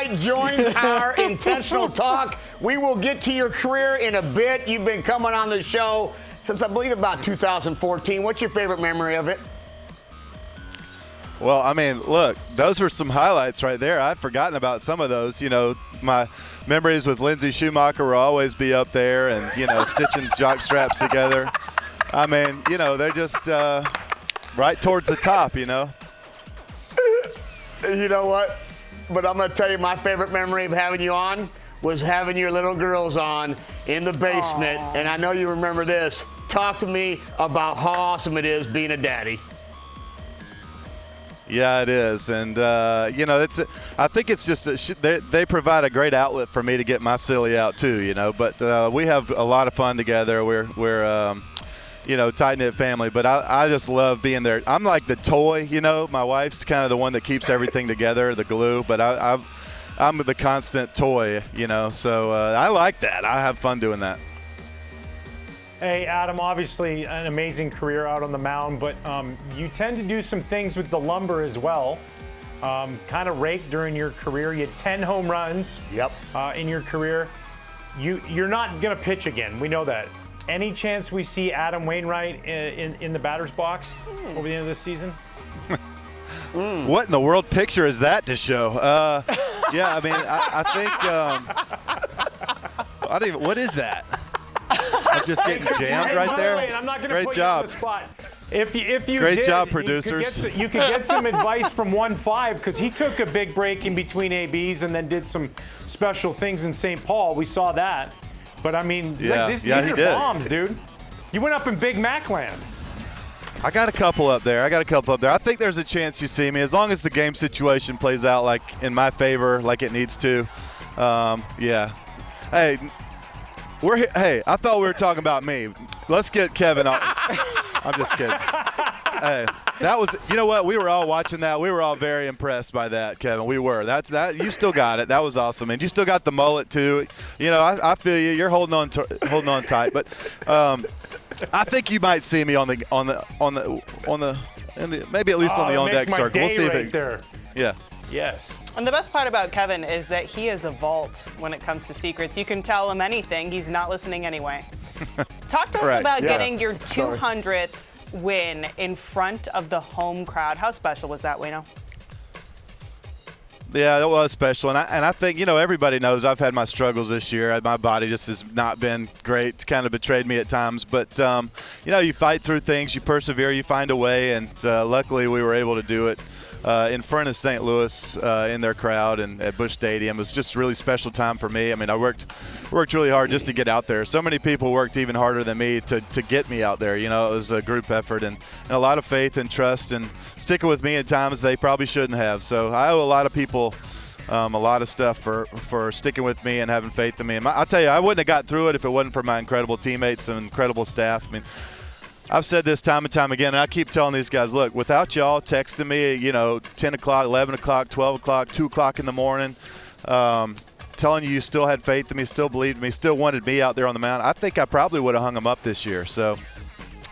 Wainwright joins our Intentional Talk. We will get to your career in a bit. You've been coming on the show since, I believe, about 2014. What's your favorite memory of it? Well, I mean, look, those were some highlights right there. I'd forgotten about some of those. You know, my memories with Lindsey Schumacher will always be up there, and, you know, stitching jock straps together. I mean, you know, they're just right towards the top, you know. You know what? But I'm going to tell you, my favorite memory of having you on was having your little girls on in the basement. Aww. And I know you remember this. Talk to me about how awesome it is being a daddy. Yeah, it is. And, you know, I think it's just that they provide a great outlet for me to get my silly out too, you know. But we have a lot of fun together. We're you know, tight-knit family. But I just love being there. I'm like the toy, you know. My wife's kind of the one that keeps everything together, the glue. But I'm the constant toy, you know. So I like that. I have fun doing that. Hey, Adam, obviously an amazing career out on the mound, but you tend to do some things with the lumber as well. Kind of raked during your career. You had 10 home runs in your career. You're not going to pitch again. We know that. Any chance we see Adam Wainwright in the batter's box over the end of this season? What in the world picture is that to show? Yeah, I mean, I think what is that? I'm just getting jammed right there. I'm not gonna Great put job. You on the spot. If you Great did, job, producers. You could get some advice from 1-5 because he took a big break in between ABs and then did some special things in St. Paul. We saw that. But I mean, these are bombs, dude. You went up in Big Mac land. I got a couple up there. I think there's a chance you see me as long as the game situation plays out like in my favor, like it needs to. Yeah. Hey. Hey, I thought we were talking about me. Let's get Kevin on. I'm just kidding. Hey, that was, you know what? We were all watching that. We were all very impressed by that, Kevin. We were. That. You still got it. That was awesome, and you still got the mullet too. You know, I feel you. You're holding on tight, but I think you might see me on the maybe at least on the on deck circle. We'll see if there. Yeah. Yes. And the best part about Kevin is that he is a vault when it comes to secrets. You can tell him anything. He's not listening anyway. Talk to us about getting your 200th win in front of the home crowd. How special was that, Wayno? Yeah, that was special. And I think, you know, everybody knows I've had my struggles this year. My body just has not been great. It's kind of betrayed me at times. But, you know, you fight through things. You persevere. You find a way. And luckily we were able to do it. In front of St. Louis in their crowd and at Busch Stadium. It was just a really special time for me. I mean, I worked really hard just to get out there. So many people worked even harder than me to get me out there. You know, it was a group effort and a lot of faith and trust and sticking with me at times they probably shouldn't have. So I owe a lot of people a lot of stuff for sticking with me and having faith in me. And I'll tell you, I wouldn't have got through it if it wasn't for my incredible teammates and incredible staff. I mean, I've said this time and time again, and I keep telling these guys, look, without y'all texting me, you know, 10 o'clock, 11 o'clock, 12 o'clock, 2 o'clock in the morning, telling you still had faith in me, still believed in me, still wanted me out there on the mound, I think I probably would have hung them up this year. So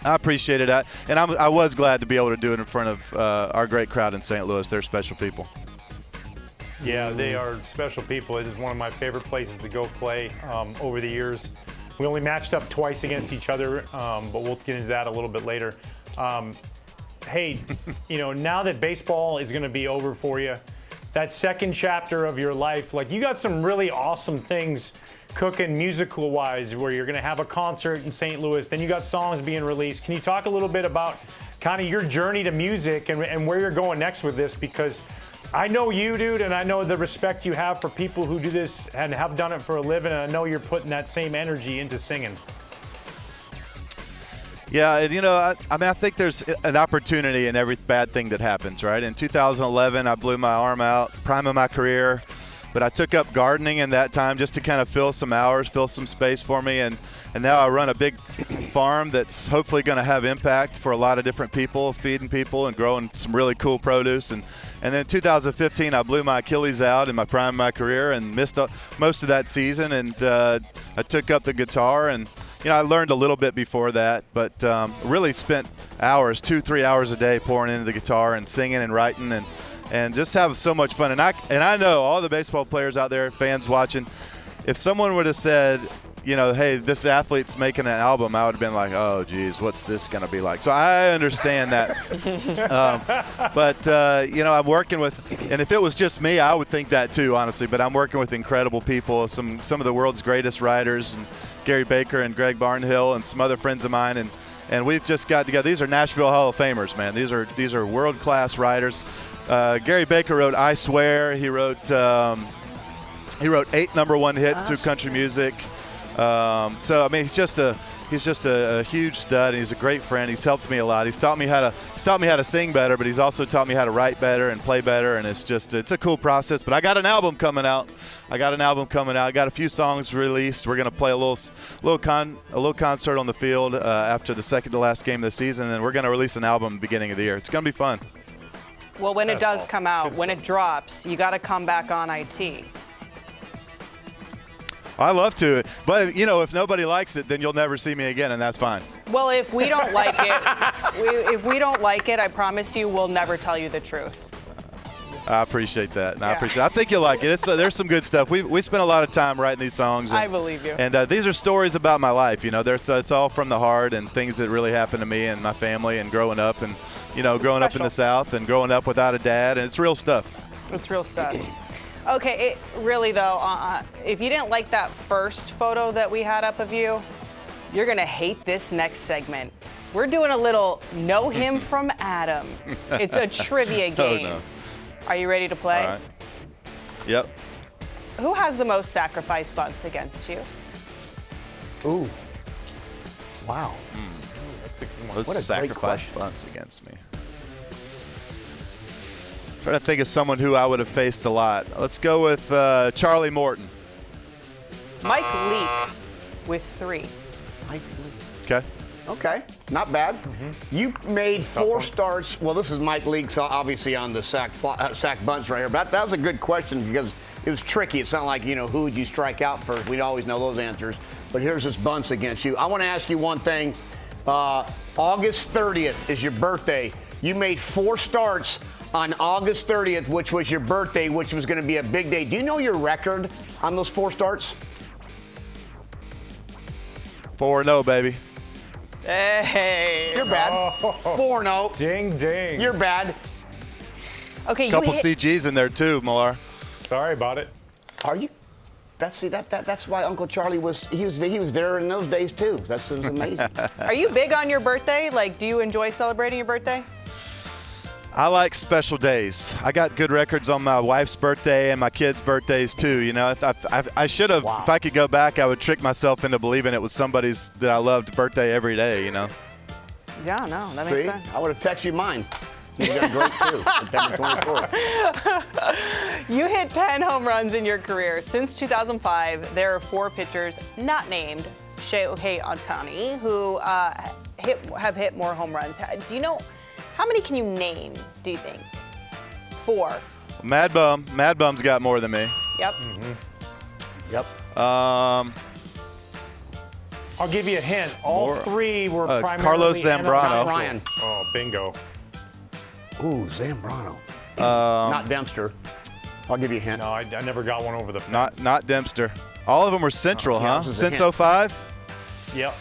I appreciated that. And I was glad to be able to do it in front of our great crowd in St. Louis. They're special people. Yeah, they are special people. It is one of my favorite places to go play over the years. We only matched up twice against each other, but we'll get into that a little bit later. Hey, you know, now that baseball is going to be over for you, that second chapter of your life, like you got some really awesome things cooking musical-wise where you're going to have a concert in St. Louis, then you got songs being released. Can you talk a little bit about kind of your journey to music and where you're going next with this? Because I know you, dude, and I know the respect you have for people who do this and have done it for a living, and I know you're putting that same energy into singing. Yeah, and you know, I mean, I think there's an opportunity in every bad thing that happens, right? In 2011, I blew my arm out, prime of my career, but I took up gardening in that time just to kind of fill some hours, fill some space for me, and now I run a big farm that's hopefully going to have impact for a lot of different people, feeding people and growing some really cool produce. And then in 2015, I blew my Achilles out in my prime of my career and missed most of that season, and I took up the guitar and you know, I learned a little bit before that, but really spent hours, 2-3 hours a day pouring into the guitar and singing and writing. and just have so much fun. And I know all the baseball players out there, fans watching, if someone would have said, you know, hey, this athlete's making an album, I would have been like, oh, geez, what's this going to be like? So I understand that. But you know, I'm working with, and if it was just me, I would think that too, honestly. But I'm working with incredible people, some of the world's greatest writers, and Gary Baker and Greg Barnhill and some other friends of mine. And we've just got together. These are Nashville Hall of Famers, man. These are world-class writers. Gary Baker wrote I Swear. He wrote 8 #1 hits through country music. So I mean, he's just a huge stud, and he's a great friend. He's helped me a lot. He's taught me how to sing better, but he's also taught me how to write better and play better. And it's a cool process. But I got an album coming out. I got a few songs released. We're gonna play a little concert on the field after the second to last game of the season, and then we're gonna release an album at the beginning of the year. It's gonna be fun. Well, when it does come out, when it drops, you got to come back on IT. I love to, but you know, if nobody likes it, then you'll never see me again, and that's fine. Well, if we don't like it, I promise you, we'll never tell you the truth. I appreciate that. Yeah. I think you'll like it. There's some good stuff. We spent a lot of time writing these songs. I believe you. And these are stories about my life. You know, it's all from the heart and things that really happened to me and my family and growing up, and you know, growing up in the South and growing up without a dad, and it's real stuff. It's real stuff. Okay, really though, if you didn't like that first photo that we had up of you, you're gonna hate this next segment. We're doing a little Know Him from Adam. It's a trivia game. Oh, no. Are you ready to play? All right. Yep. Who has the most sacrifice bunts against you? Ooh. Wow. That's a good one. Those What a great sacrifice question. bunts against me. Trying to think of someone who I would have faced a lot. Let's go with Charlie Morton. Mike Leake with 3. Okay. Okay, not bad. You made 4 starts. Well, this is Mike Leake, so obviously on the sack bunts right here. But that was a good question because it was tricky. It's not like, you know, who would you strike out first? We'd always know those answers. But here's his bunts against you. I want to ask you one thing. August 30th is your birthday. You made 4 starts on August 30th, which was your birthday, which was going to be a big day. Do you know your record on those 4 starts? 4-0, baby. Hey. You're bad. 4-0. Ding, ding. You're bad. Okay, you Couple hit, CGs in there too, Millar. Sorry about it. Are you? That's why Uncle Charlie was there in those days too. That's amazing. Are you big on your birthday? Like, do you enjoy celebrating your birthday? I like special days. I got good records on my wife's birthday and my kids' birthdays too. You know, I should have. Wow. If I could go back, I would trick myself into believing it was somebody's that I loved birthday every day. You know. Yeah, no, that makes See, sense. I would have texted you mine. You got great too. September 24th. You hit 10 home runs in your career. Since 2005, there are 4 pitchers not named Shohei Ohtani who have hit more home runs. Do you know, how many can you name, do you think? 4. Mad Bum's got more than me. Yep. Yep. I'll give you a hint. All 3 were primarily Carlos Zambrano. Ryan. Oh, bingo. Ooh, Zambrano. Not Dempster. I'll give you a hint. No, I never got one over the fence. Not Dempster. All of them were Central, yeah, huh? this is a Since hint. 05? Yep.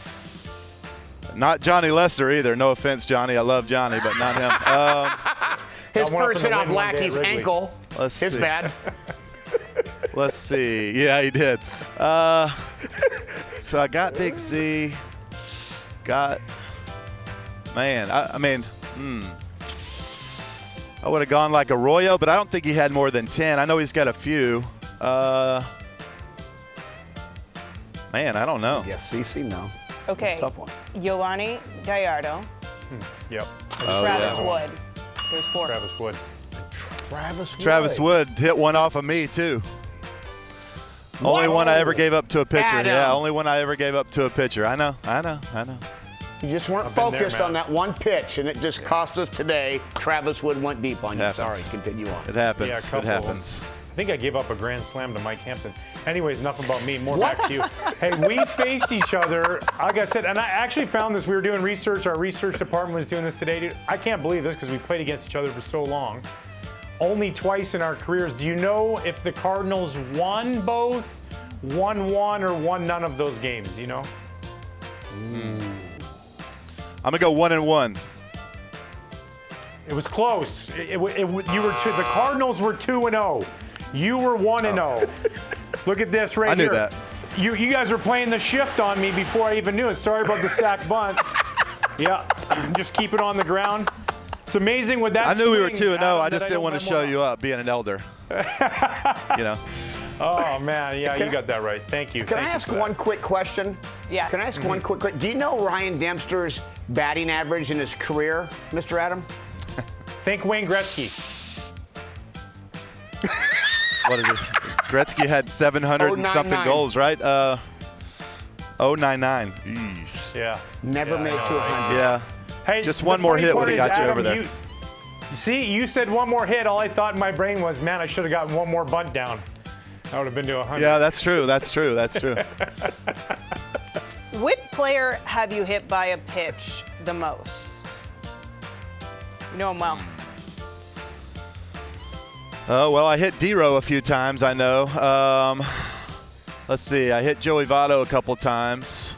Not Johnny Lester either. No offense, Johnny. I love Johnny, but not him. His Got one up first in hit the off wind one day at Lackey's Wrigley. ankle. Let's His see. bad. Let's see. Yeah, he did. So I got Big Z. I would have gone like Arroyo, but I don't think he had more than 10. I know he's got a few. I don't know. Yes, CC, no. Okay. Tough one. Giovanni Gallardo, Yep. Travis yeah. Wood. There's 4. Travis Wood. Travis Wood hit one off of me, too. Only one I ever gave up to a pitcher. Adam. Yeah, only one I ever gave up to a pitcher. I know. You just weren't I've been there, focused man. on that one pitch, and it just cost us today. Travis Wood went deep on you. Happens. Sorry, continue on. It happens. Yeah, a It couple. happens. I think I gave up a grand slam to Mike Hampton. Anyways, enough about me. More back to you. Hey, we faced each other, like I said, and I actually found this. We were doing research. Our research department was doing this today. Dude, I can't believe this because we played against each other for so long. only twice in our careers. Do you know if the Cardinals won both, won one, or won none of those games? Do you know? I'm gonna go 1-1. It was close. You were the Cardinals were 2-0. You were 1-0. Look at this right I knew here. that. You guys were playing the shift on me before I even knew it. Sorry about the sack bunt. Yeah, just keep it on the ground. It's amazing with that. I knew we were swing, 2-0. Adam, I just didn't want to show you up being an elder. You know. Oh man, yeah, you got that right. Thank you. Can I ask one quick question? Yes. Can I ask one quick question? Do you know Ryan Dempster's batting average in his career, Mr. Adam? Think Wayne Gretzky. What is it? Gretzky had 700 and something goals, right? 099. Eesh. Yeah. Never made it to 100. Yeah. Hey, Just the one more funny hit part would've got is, you Adam, over there. See, you said one more hit. All I thought in my brain was, man, I should have gotten one more bunt down. I would have been to 100. Yeah, that's true. That's true. That's true. Which player have you hit by a pitch the most? You know him well. Oh, well, I hit D-Row a few times, I know. Let's see. I hit Joey Votto a couple times.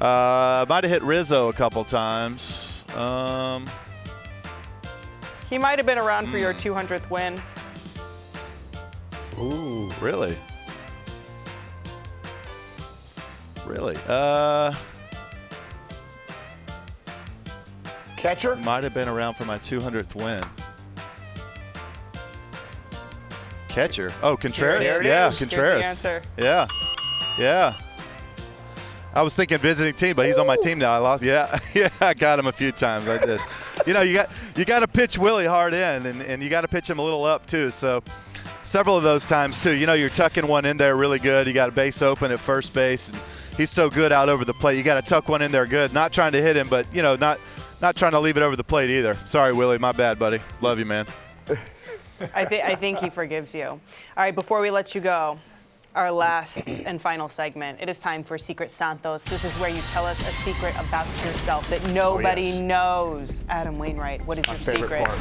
I might have hit Rizzo a couple times. He might have been around for your 200th win. Ooh, really? Really? Catcher? Might have been around for my 200th win. Catcher. Oh, Contreras? There it Yeah, is. Contreras. Here's the answer. Yeah. Yeah. I was thinking visiting team, but he's on my team now. I lost. Yeah. Yeah, I got him a few times. I did. You know, you got to pitch Willie hard in, and you got to pitch him a little up too. So several of those times too. You know, you're tucking one in there really good. You got a base open at first base, and he's so good out over the plate. You got to tuck one in there good. Not trying to hit him, but you know, not trying to leave it over the plate either. Sorry, Willie. My bad, buddy. Love you, man. I think he forgives you. All right, before we let you go, our last and final segment, it is time for Secret Santos. This is where you tell us a secret about yourself that nobody knows. Adam Wainwright, what is your secret? Part.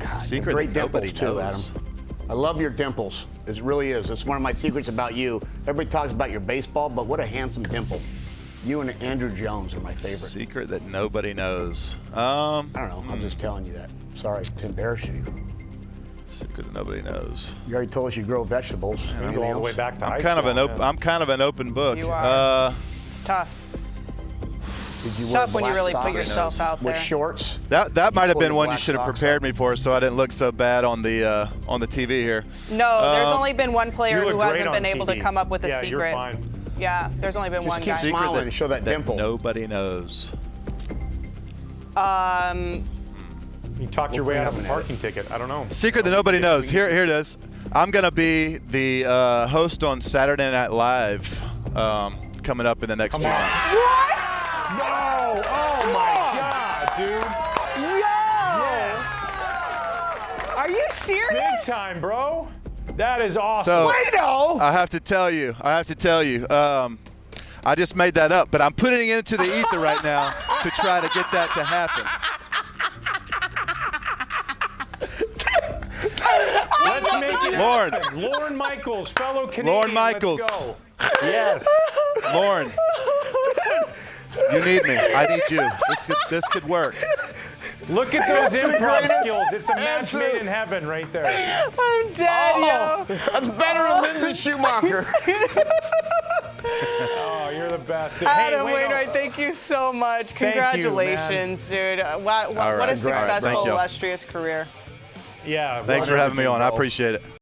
Secret Great that nobody dimples too, knows. Adam. I love your dimples. It really is. It's one of my secrets about you. Everybody talks about your baseball, but what a handsome dimple. You and Andrew Jones are my favorite. Secret that nobody knows. I don't know. I'm just telling you that. Sorry to embarrass you. Secret that nobody knows. You already told us you grow vegetables. We Anything go all the way else? back to high I'm kind school. of an open book. You are. It's tough. Did you It's wear tough when you black really put socks yourself out with there. shorts? That might have Pull been your one you black should have socks prepared up. me for, so I didn't look so bad on the TV here. No, there's only been one player You look who great hasn't on been able to TV. come up with a Yeah, secret. you're fine. Yeah, there's only been one keep guy. secret. Smiling and show that dimple. Nobody knows. You talked your way out of a parking ticket. I don't know. Secret that nobody knows. Here it is. I'm gonna be the host on Saturday Night Live coming up in the next few months. What? No! Oh my God, dude! Yo! Yes! Are you serious? Big time, bro. That is awesome. So Play-Doh! I have to tell you. I just made that up, but I'm putting it into the ether right now to try to get that to happen. Let's make it Lauren. happen. Lauren Michaels, fellow Canadian. Lauren Michaels. Let's go. Yes. Lauren, you need me. I need you. This could work. Look at those That's the improv greatest skills. It's a match answer. made in heaven right there. I'm dead, yo. That's better than Lindsay Schumacher. Oh, you're the best. Adam hey, Wainwright, thank you so much. Thank you, Congratulations, dude. What a right. successful, Thank you. illustrious career. Yeah. Thanks for having me on. I appreciate it.